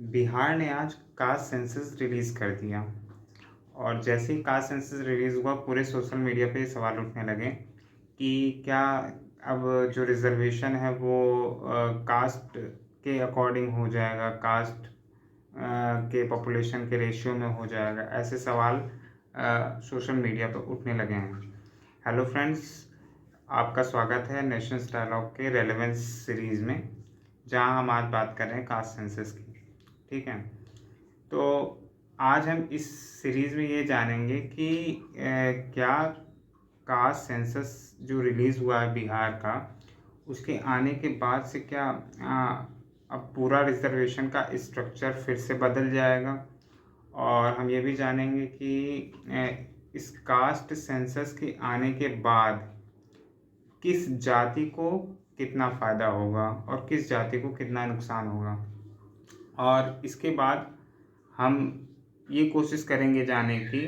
बिहार ने आज caste census release कर दिया और जैसे ही कास्ट सेंसस रिलीज़ हुआ पूरे सोशल मीडिया पे सवाल उठने लगे कि क्या अब जो रिज़र्वेशन है वो कास्ट के अकॉर्डिंग हो जाएगा, कास्ट के पॉपुलेशन के रेशियो में हो जाएगा। ऐसे सवाल सोशल मीडिया पे उठने लगे हैं। हेलो फ्रेंड्स, आपका स्वागत है नेशंस डायलॉग के रेलेवेंस सीरीज़ में, जहां हम आज बात कर रहे हैं कास्ट सेंसस की। ठीक है, तो आज हम इस सीरीज़ में ये जानेंगे कि क्या कास्ट सेंसस जो रिलीज़ हुआ है बिहार का, उसके आने के बाद से क्या अब पूरा रिजर्वेशन का स्ट्रक्चर फिर से बदल जाएगा। और हम ये भी जानेंगे कि इस कास्ट सेंसस के आने के बाद किस जाति को कितना फ़ायदा होगा और किस जाति को कितना नुकसान होगा। और इसके बाद हम ये कोशिश करेंगे जानने की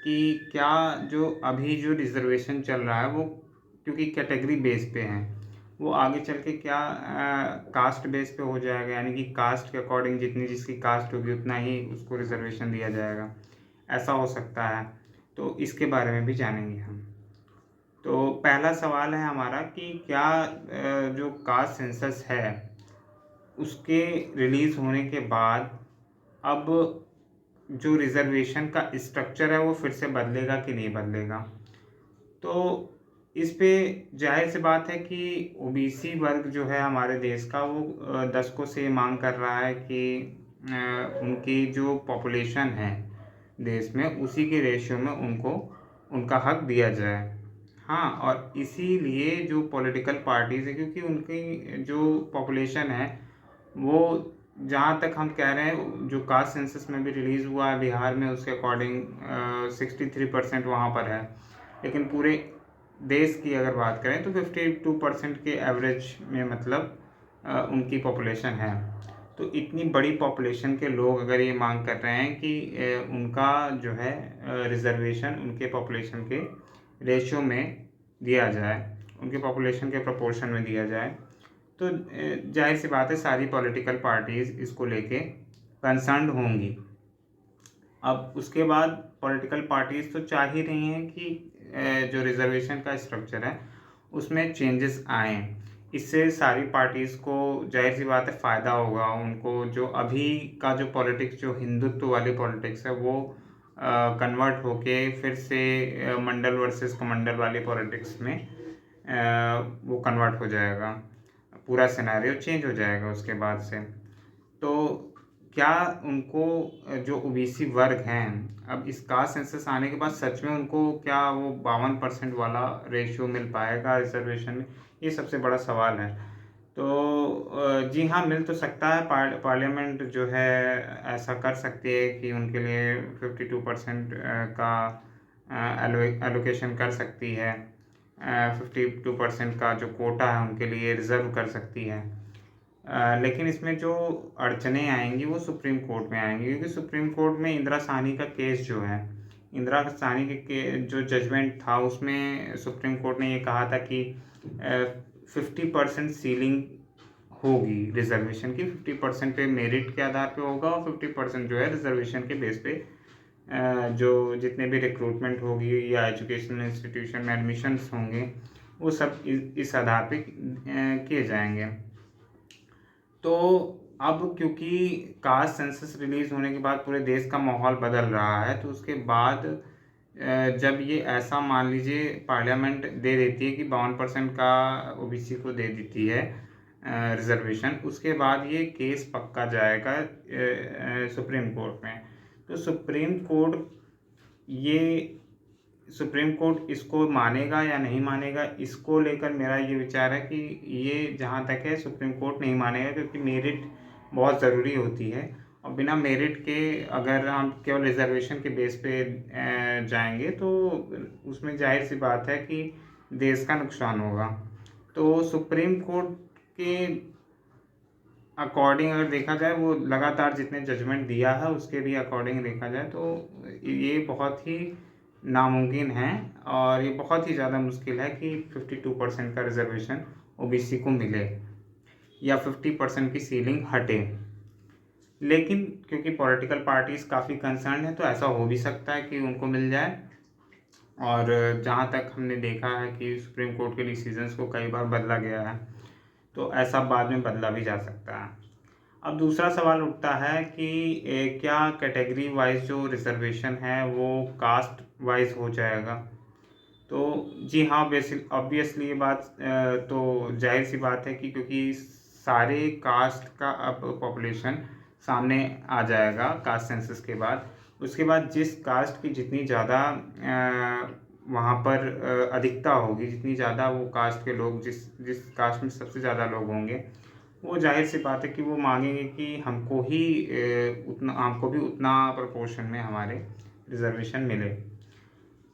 कि क्या जो अभी जो रिज़र्वेशन चल रहा है वो, क्योंकि कैटेगरी बेस पे हैं, वो आगे चल के क्या कास्ट बेस पे हो जाएगा, यानी कि कास्ट के अकॉर्डिंग जितनी जिसकी कास्ट होगी उतना ही उसको रिज़र्वेशन दिया जाएगा। ऐसा हो सकता है, तो इसके बारे में भी जानेंगे हम। तो पहला सवाल है हमारा कि क्या जो कास्ट सेंसस है उसके रिलीज़ होने के बाद अब जो रिज़र्वेशन का स्ट्रक्चर है वो फिर से बदलेगा कि नहीं बदलेगा। तो इस पे ज़ाहिर-सी बात है कि ओबीसी वर्ग जो है हमारे देश का वो दशकों से ये माँग कर रहा है कि उनकी जो पॉपुलेशन है देश में उसी के रेशियो में उनको उनका हक दिया जाए। हाँ, और इसीलिए जो पॉलिटिकल पार्टीज़ हैं, क्योंकि उनकी जो पॉपुलेशन है वो, जहाँ तक हम कह रहे हैं, जो कास्ट सेंसस में भी रिलीज़ हुआ है बिहार में उसके अकॉर्डिंग 63% वहाँ पर है। लेकिन पूरे देश की अगर बात करें तो 52% के एवरेज में, मतलब उनकी पॉपुलेशन है। तो इतनी बड़ी पॉपुलेशन के लोग अगर ये मांग कर रहे हैं कि उनका जो है रिज़र्वेशन उनके पॉपुलेशन के रेशियो में दिया जाए, उनके पॉपुलेशन के प्रोपोर्शन में दिया जाए, तो ज़ाहिर-सी बात है सारी पॉलिटिकल पार्टीज़ इसको लेके कंसर्न्ड होंगी। अब उसके बाद पॉलिटिकल पार्टीज़ तो चाह ही रही हैं कि जो रिज़र्वेशन का स्ट्रक्चर है उसमें चेंजेस आएँ। इससे सारी पार्टीज़ को ज़ाहिर-सी बात है फ़ायदा होगा। उनको जो अभी का जो पॉलिटिक्स, जो हिंदुत्व वाली पॉलिटिक्स है, वो कन्वर्ट होके फिर से मंडल वर्सेस कमंडल वाली पॉलिटिक्स में वो कन्वर्ट हो जाएगा। पूरा सिनेरियो चेंज हो जाएगा उसके बाद से। तो क्या उनको जो ओबीसी वर्ग हैं, अब इस कास्ट सेंसस आने के बाद सच में उनको क्या वो 52% वाला रेशियो मिल पाएगा रिज़र्वेशन में? ये सबसे बड़ा सवाल है। तो जी हाँ, मिल तो सकता है। पार्लियामेंट जो है ऐसा कर सकती है कि उनके लिए 52% का एलोकेशन कर सकती है। 52% का जो कोटा है उनके लिए रिज़र्व कर सकती है। लेकिन इसमें जो अड़चनें आएँगी वो सुप्रीम कोर्ट में आएँगी, क्योंकि सुप्रीम कोर्ट में इंदिरा साहनी का केस जो है, इंदिरा साहनी के जो जजमेंट था उसमें सुप्रीम कोर्ट ने ये कहा था कि 50% सीलिंग होगी रिज़र्वेशन की। 50% पे मेरिट के आधार पे होगा और 50% जो है रिज़र्वेशन के बेस पे जो जितने भी रिक्रूटमेंट होगी या एजुकेशनल इंस्टीट्यूशन में एडमिशन्स होंगे वो सब इस आधार पे किए जाएँगे। तो अब क्योंकि कास्ट सेंसस रिलीज़ होने के बाद पूरे देश का माहौल बदल रहा है, तो उसके बाद जब ये ऐसा मान लीजिए पार्लियामेंट दे देती है कि 52% का ओबीसी को दे देती है रिज़र्वेशन, उसके बाद ये केस पक्का जाएगा सुप्रीम कोर्ट में। तो ये सुप्रीम कोर्ट इसको मानेगा या नहीं मानेगा, इसको लेकर मेरा ये विचार है कि ये जहाँ तक है सुप्रीम कोर्ट नहीं मानेगा, क्योंकि मेरिट बहुत ज़रूरी होती है। और बिना मेरिट के अगर हम केवल रिज़र्वेशन के बेस पे जाएंगे तो उसमें जाहिर सी बात है कि देश का नुकसान होगा। तो सुप्रीम कोर्ट के अकॉर्डिंग अगर देखा जाए, वो लगातार जितने जजमेंट दिया है उसके भी अकॉर्डिंग देखा जाए तो ये बहुत ही नामुमकिन है और ये बहुत ही ज़्यादा मुश्किल है कि 52% का रिज़र्वेशन ओबीसी को मिले या 50% की सीलिंग हटे। लेकिन क्योंकि पॉलिटिकल पार्टीज़ काफ़ी कंसर्न है तो ऐसा हो भी सकता है कि उनको मिल जाए। और जहाँ तक हमने देखा है कि सुप्रीम कोर्ट के डिसीजंस को कई बार बदला गया है, तो ऐसा बाद में बदला भी जा सकता है। अब दूसरा सवाल उठता है कि क्या कैटेगरी वाइज जो रिजर्वेशन है वो कास्ट वाइज हो जाएगा? तो जी हाँ, ऑब्वियसली ये बात तो जाहिर सी बात है कि क्योंकि सारे कास्ट का अब पॉपुलेशन सामने आ जाएगा कास्ट सेंसस के बाद। उसके बाद जिस कास्ट की जितनी ज़्यादा वहाँ पर अधिकता होगी, जितनी ज़्यादा वो कास्ट के लोग जिस जिस कास्ट में सबसे ज़्यादा लोग होंगे, वो जाहिर सी बात है कि वो मांगेंगे कि हमको भी उतना प्रोपोर्शन में हमारे रिजर्वेशन मिले।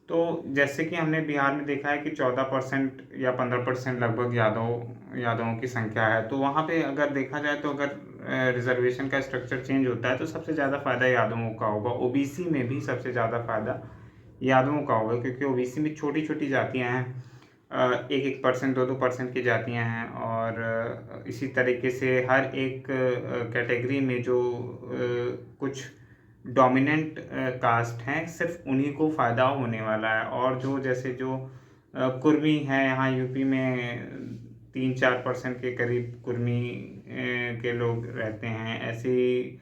तो जैसे कि हमने बिहार में देखा है कि 14% या 15% लगभग यादवों की संख्या है, तो वहाँ पे अगर देखा जाए तो अगर रिजर्वेशन का स्ट्रक्चर चेंज होता है तो सबसे ज़्यादा फ़ायदा यादवों का होगा। ओबीसी में भी सबसे ज़्यादा फ़ायदा यादवों का होगा, क्योंकि ओबीसी में छोटी-छोटी जातियाँ हैं, 1-1%, 2-2% की जातियाँ हैं, और इसी तरीके से हर एक कैटेगरी में जो कुछ डोमिनेंट कास्ट हैं, सिर्फ उन्हीं को फ़ायदा होने वाला है। और जो जैसे जो कुर्मी है, यहाँ यूपी में 3-4% के करीब कुर्मी के लोग रहते हैं। ऐसे ही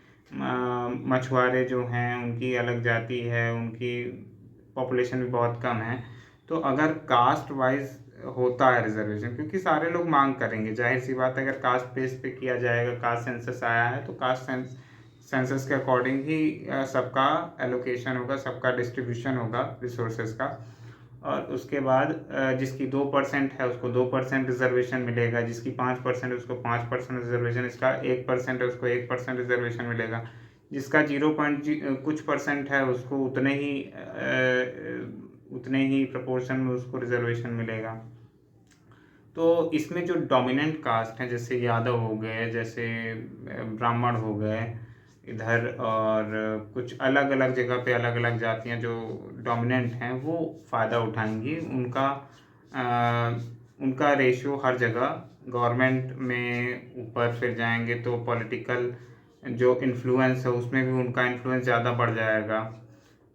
मछुआरे जो हैं उनकी अलग जाति है, उनकी पॉपुलेशन भी बहुत कम है। तो अगर कास्ट वाइज होता है रिजर्वेशन, क्योंकि सारे लोग मांग करेंगे, जाहिर सी बात है, अगर कास्ट बेस पे किया जाएगा, कास्ट सेंसस आया है तो सेंसस के अकॉर्डिंग ही सबका एलोकेशन होगा, सबका डिस्ट्रीब्यूशन होगा रिसोर्सेज का। और उसके बाद जिसकी 2% है उसको 2% रिजर्वेशन मिलेगा, जिसकी 5% है उसको 5% रिजर्वेशन, इसका 1% है उसको 1% रिजर्वेशन मिलेगा, जिसका 0 कुछ परसेंट है उसको उतने ही प्रपोर्शन में उसको रिजर्वेशन मिलेगा। तो इसमें जो डोमिनेंट कास्ट हैं, जैसे यादव हो गए, जैसे ब्राह्मण हो गए इधर, और कुछ अलग अलग जगह पे अलग अलग जातियां जो डोमिनेंट हैं वो फ़ायदा उठाएंगी। उनका रेशियो हर जगह गवर्नमेंट में ऊपर फिर जाएंगे तो पॉलिटिकल जो इन्फ्लुएंस है उसमें भी उनका इन्फ्लुएंस ज़्यादा बढ़ जाएगा।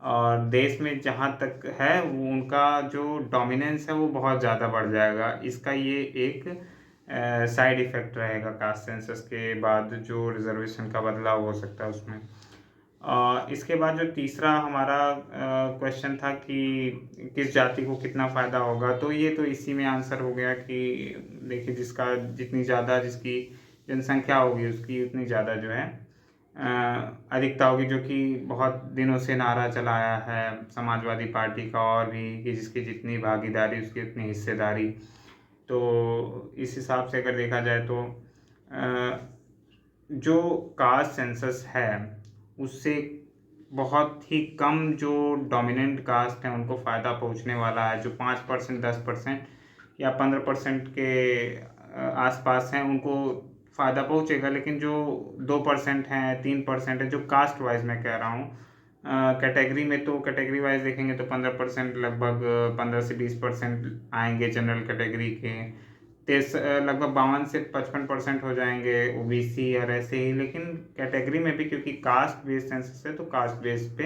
और देश में जहाँ तक है वो उनका जो डोमिनेंस है वो बहुत ज़्यादा बढ़ जाएगा। इसका ये एक साइड इफ़ेक्ट रहेगा कास्ट सेंसस के बाद जो रिजर्वेशन का बदलाव हो सकता है उसमें। इसके बाद जो तीसरा हमारा क्वेश्चन था कि किस जाति को कितना फ़ायदा होगा, तो ये तो इसी में आंसर हो गया कि देखिए, जितनी ज़्यादा जिसकी जनसंख्या होगी उसकी उतनी ज़्यादा जो है अधिकता होगी, जो कि बहुत दिनों से नारा चलाया है समाजवादी पार्टी का, और भी कि जिसकी जितनी भागीदारी उसकी उतनी हिस्सेदारी। तो इस हिसाब से अगर देखा जाए तो जो कास्ट सेंसस है उससे बहुत ही कम जो डोमिनेंट कास्ट हैं उनको फ़ायदा पहुंचने वाला है। जो 5%, 10% या 15% के आसपास हैं उनको फ़ायदा पहुंचेगा, लेकिन जो 2% हैं, 3% है, जो कास्ट वाइज मैं कह रहा हूँ, कैटेगरी में तो कैटेगरी वाइज देखेंगे तो 15% लगभग 15 से 20% आएंगे जनरल कैटेगरी के, लगभग 52 से 55% हो जाएंगे ओबीसी और ऐसे ही। लेकिन कैटेगरी में भी क्योंकि कास्ट बेस्ड सेंसस है तो कास्ट बेस पे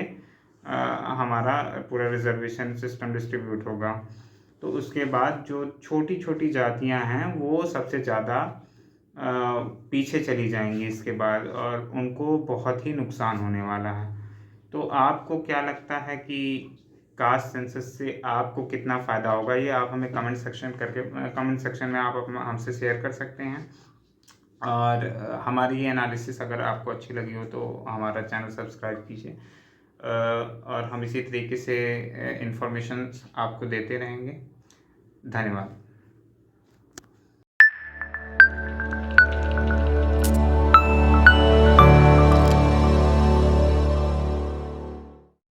हमारा पूरा रिजर्वेशन सिस्टम डिस्ट्रीब्यूट होगा। तो उसके बाद जो छोटी छोटी जातियां हैं वो सबसे ज़्यादा पीछे चली जाएंगी इसके बाद, और उनको बहुत ही नुकसान होने वाला है। तो आपको क्या लगता है कि कास्ट सेंसस से आपको कितना फ़ायदा होगा? ये आप हमें कमेंट सेक्शन में आप हमसे शेयर कर सकते हैं। और हमारी ये एनालिसिस अगर आपको अच्छी लगी हो तो हमारा चैनल सब्सक्राइब कीजिए, और हम इसी तरीके से इंफॉर्मेशन आपको देते रहेंगे। धन्यवाद।